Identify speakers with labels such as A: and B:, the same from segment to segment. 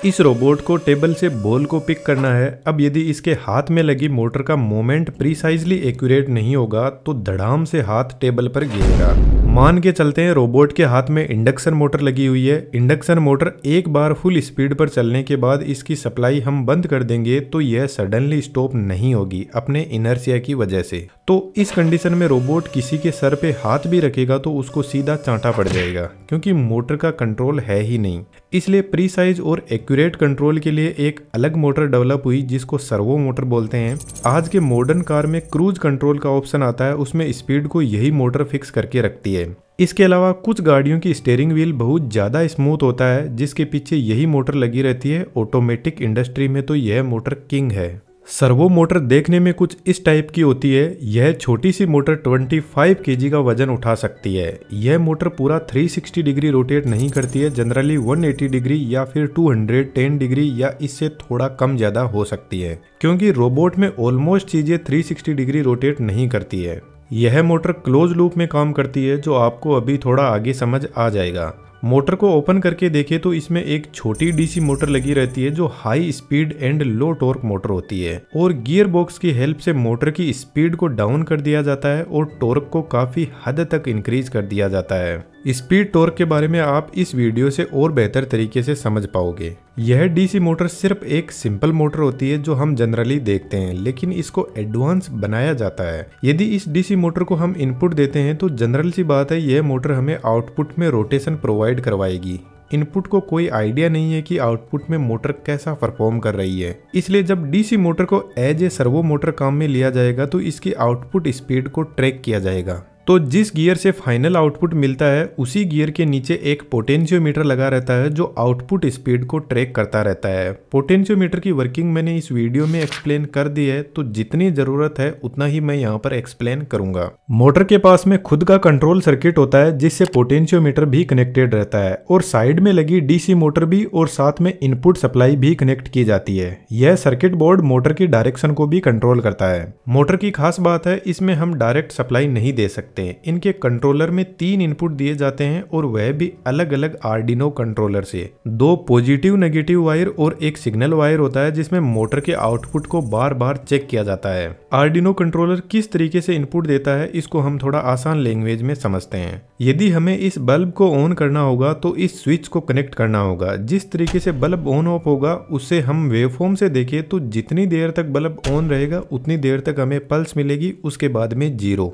A: इस रोबोट को टेबल से बॉल को पिक करना है। अब यदि इसके हाथ में लगी मोटर का मोमेंट प्रीसाइजली एक्यूरेट नहीं होगा तो धड़ाम से हाथ टेबल पर गिरेगा। मान के चलते हैं रोबोट के हाथ में इंडक्शन मोटर लगी हुई है। इंडक्शन मोटर एक बार फुल स्पीड पर चलने के बाद इसकी सप्लाई हम बंद कर देंगे तो यह सडनली स्टॉप नहीं होगी अपने इनर्शिया की वजह से। तो इस कंडीशन में रोबोट किसी के सर पे हाथ भी रखेगा तो उसको सीधा चांटा पड़ जाएगा, क्योंकि मोटर का कंट्रोल है ही नहीं। इसलिए प्रीसाइज और एक्यूरेट कंट्रोल के लिए एक अलग मोटर डेवलप हुई जिसको सर्वो मोटर बोलते हैं। आज के मॉडर्न कार में क्रूज कंट्रोल का ऑप्शन आता है, उसमें स्पीड को यही मोटर फिक्स करके रखती है। इसके अलावा कुछ गाड़ियों की स्टीयरिंग व्हील बहुत ज़्यादा स्मूथ होता है जिसके पीछे यही मोटर लगी रहती है। ऑटोमेटिक इंडस्ट्री में तो यह मोटर किंग है। सर्वो मोटर देखने में कुछ इस टाइप की होती है। यह छोटी सी मोटर 25 kg का वजन उठा सकती है। यह मोटर पूरा 360 डिग्री रोटेट नहीं करती है, जनरली 180 डिग्री या फिर 210 डिग्री या इससे थोड़ा कम ज़्यादा हो सकती है, क्योंकि रोबोट में ऑलमोस्ट चीज़ें 360 डिग्री रोटेट नहीं करती है। यह मोटर क्लोज लूप में काम करती है, जो आपको अभी थोड़ा आगे समझ आ जाएगा। मोटर को ओपन करके देखें तो इसमें एक छोटी डीसी मोटर लगी रहती है जो high speed and low torque motor होती है, और गियर बॉक्स की हेल्प से मोटर की स्पीड को डाउन कर दिया जाता है और टॉर्क को काफी हद तक इंक्रीज कर दिया जाता है। स्पीड टॉर्क के बारे में आप इस वीडियो से और बेहतर तरीके से समझ पाओगे। यह डीसी मोटर सिर्फ एक सिंपल मोटर होती है जो हम जनरली देखते हैं, लेकिन इसको एडवांस बनाया जाता है। यदि इस डीसी मोटर को हम इनपुट देते हैं तो जनरल सी बात है यह मोटर हमें आउटपुट में रोटेशन प्रोवाइड करवाएगी। इनपुट को कोई आइडिया नहीं है कि आउटपुट में मोटर कैसा परफॉर्म कर रही है, इसलिए जब डीसी मोटर को एज ए सर्वो मोटर काम में लिया जाएगा तो इसकी आउटपुट स्पीड को ट्रैक किया जाएगा। तो जिस गियर से फाइनल आउटपुट मिलता है उसी गियर के नीचे एक पोटेंशियोमीटर लगा रहता है जो आउटपुट स्पीड को ट्रैक करता रहता है। पोटेंशियोमीटर की वर्किंग मैंने इस वीडियो में एक्सप्लेन कर दी है, तो जितनी जरूरत है उतना ही मैं यहाँ पर एक्सप्लेन करूंगा। मोटर के पास में खुद का कंट्रोल सर्किट होता है जिससे पोटेंशियोमीटर भी कनेक्टेड रहता है, और साइड में लगी डीसी मोटर भी और साथ में इनपुट सप्लाई भी कनेक्ट की जाती है। यह सर्किट बोर्ड मोटर की डायरेक्शन को भी कंट्रोल करता है। मोटर की खास बात है इसमें हम डायरेक्ट सप्लाई नहीं दे सकते। इनके कंट्रोलर में 3 इनपुट दिए जाते हैं और वह भी अलग अलग आर्डिनो कंट्रोलर से। 2 पॉजिटिव नेगेटिव वायर और एक सिग्नल वायर होता है जिसमें मोटर के आउटपुट को बार बार चेक किया जाता है। आर्डिनो कंट्रोलर किस तरीके से इनपुट देता है इसको हम थोड़ा आसान लैंग्वेज में समझते हैं। यदि हमें इस बल्ब को ऑन करना होगा तो इस स्विच को कनेक्ट करना होगा। जिस तरीके से बल्ब ऑन ऑफ होगा उससे हम वेवफॉर्म से देखें तो जितनी देर तक बल्ब ऑन रहेगा उतनी देर तक हमें पल्स मिलेगी, उसके बाद में 0।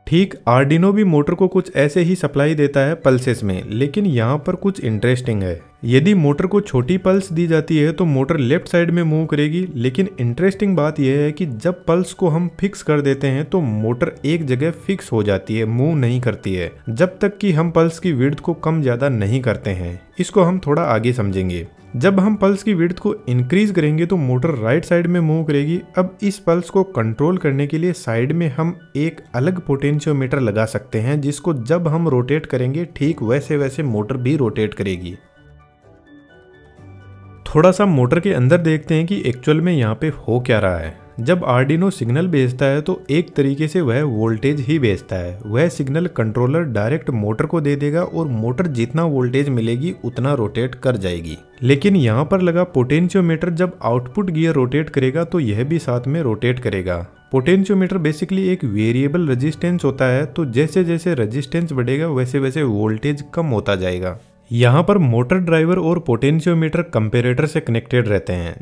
A: ठीक आर्डिनो भी मोटर को कुछ ऐसे ही सप्लाई देता है पल्सेस में, लेकिन यहाँ पर कुछ इंटरेस्टिंग है। यदि मोटर को छोटी पल्स दी जाती है तो मोटर लेफ्ट साइड में मूव करेगी, लेकिन इंटरेस्टिंग बात यह है कि जब पल्स को हम फिक्स कर देते हैं तो मोटर एक जगह फिक्स हो जाती है, मूव नहीं करती है, जब तक कि हम पल्स की विड्थ को कम ज्यादा नहीं करते हैं। इसको हम थोड़ा आगे समझेंगे। जब हम पल्स की विड्थ को इंक्रीज करेंगे तो मोटर राइट साइड में मूव करेगी। अब इस पल्स को कंट्रोल करने के लिए साइड में हम एक अलग पोटेंशियोमीटर लगा सकते हैं, जिसको जब हम रोटेट करेंगे ठीक वैसे वैसे मोटर भी रोटेट करेगी। थोड़ा सा मोटर के अंदर देखते हैं कि एक्चुअल में यहाँ पे हो क्या रहा है। जब आर्डिनो सिग्नल भेजता है तो एक तरीके से वह वोल्टेज ही भेजता है। वह सिग्नल कंट्रोलर डायरेक्ट मोटर को दे देगा और मोटर जितना वोल्टेज मिलेगी उतना रोटेट कर जाएगी। लेकिन यहाँ पर लगा पोटेंशियोमीटर जब आउटपुट गियर रोटेट करेगा तो यह भी साथ में रोटेट करेगा। पोटेंशियोमीटर बेसिकली एक वेरिएबल रेजिस्टेंस होता है, तो जैसे जैसे रेजिस्टेंस बढ़ेगा वैसे वैसे वोल्टेज कम होता जाएगा। यहाँ पर मोटर ड्राइवर और पोटेंशियोमीटर कंपैरेटर से कनेक्टेड रहते हैं।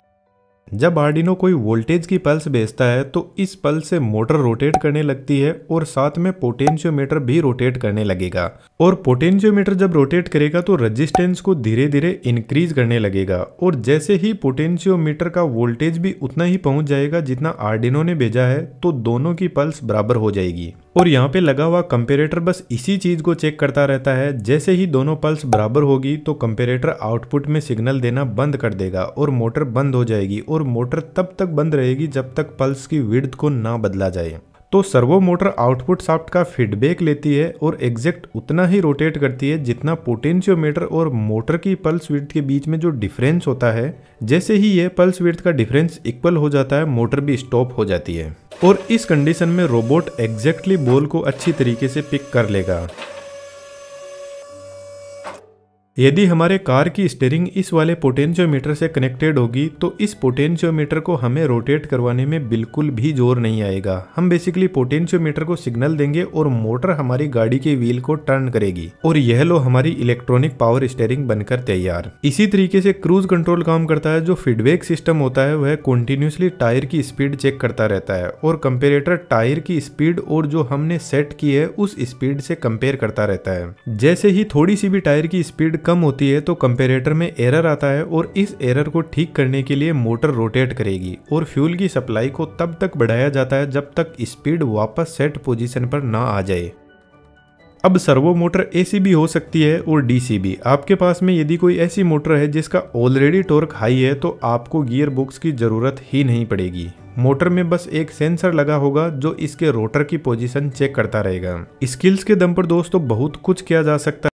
A: जब आर्डिनो कोई वोल्टेज की पल्स भेजता है तो इस पल्स से मोटर रोटेट करने लगती है और साथ में पोटेंशियोमीटर भी रोटेट करने लगेगा। और पोटेंशियोमीटर जब रोटेट करेगा तो रेजिस्टेंस को धीरे धीरे इंक्रीज करने लगेगा, और जैसे ही पोटेंशियोमीटर का वोल्टेज भी उतना ही पहुंच जाएगा जितना आर्डिनो ने भेजा है, तो दोनों की पल्स बराबर हो जाएगी। और यहाँ पे लगा हुआ कंपैरेटर बस इसी चीज को चेक करता रहता है। जैसे ही दोनों पल्स बराबर होगी तो कंपैरेटर आउटपुट में सिग्नल देना बंद कर देगा और मोटर बंद हो जाएगी, और मोटर तब तक बंद रहेगी जब तक पल्स की विड्थ को ना बदला जाए। तो सर्वो मोटर आउटपुट शाफ्ट का फीडबैक लेती है और एग्जैक्ट उतना ही रोटेट करती है जितना पोटेंशियोमीटर और मोटर की पल्स विड्थ के बीच में जो डिफरेंस होता है। जैसे ही यह पल्स विड्थ का डिफरेंस इक्वल हो जाता है, मोटर भी स्टॉप हो जाती है, और इस कंडीशन में रोबोट एग्जैक्टली बॉल को अच्छी तरीके से पिक कर लेगा। यदि हमारे कार की स्टीयरिंग इस वाले पोटेंशियोमीटर से कनेक्टेड होगी तो इस पोटेंशियोमीटर को हमें रोटेट करवाने में बिल्कुल भी जोर नहीं आएगा। हम बेसिकली पोटेंशियोमीटर को सिग्नल देंगे और मोटर हमारी गाड़ी के व्हील को टर्न करेगी और यह लो हमारी इलेक्ट्रॉनिक पावर स्टीयरिंग बनकर तैयार। इसी तरीके से क्रूज कंट्रोल काम करता है। जो फीडबैक सिस्टम होता है वह कंटिन्यूसली टायर की स्पीड चेक करता रहता है और कंपेरेटर टायर की स्पीड और जो हमने सेट की है उस स्पीड से कंपेयर करता रहता है। जैसे ही थोड़ी सी भी टायर की स्पीड कम होती है तो कंपेरेटर में एरर आता है और इस एरर को ठीक करने के लिए मोटर रोटेट करेगी और फ्यूल की सप्लाई को तब तक बढ़ाया जाता है जब तक स्पीड वापस सेट पोजीशन पर ना आ जाए। अब सर्वो मोटर एसी भी हो सकती है और डीसी भी। आपके पास में यदि कोई ऐसी मोटर है जिसका ऑलरेडी टॉर्क हाई है तो आपको गियर बॉक्स की जरूरत ही नहीं पड़ेगी। मोटर में बस एक सेंसर लगा होगा जो इसके रोटर की पोजीशन चेक करता रहेगा। स्किल्स के दम पर दोस्तों बहुत कुछ किया जा सकता है।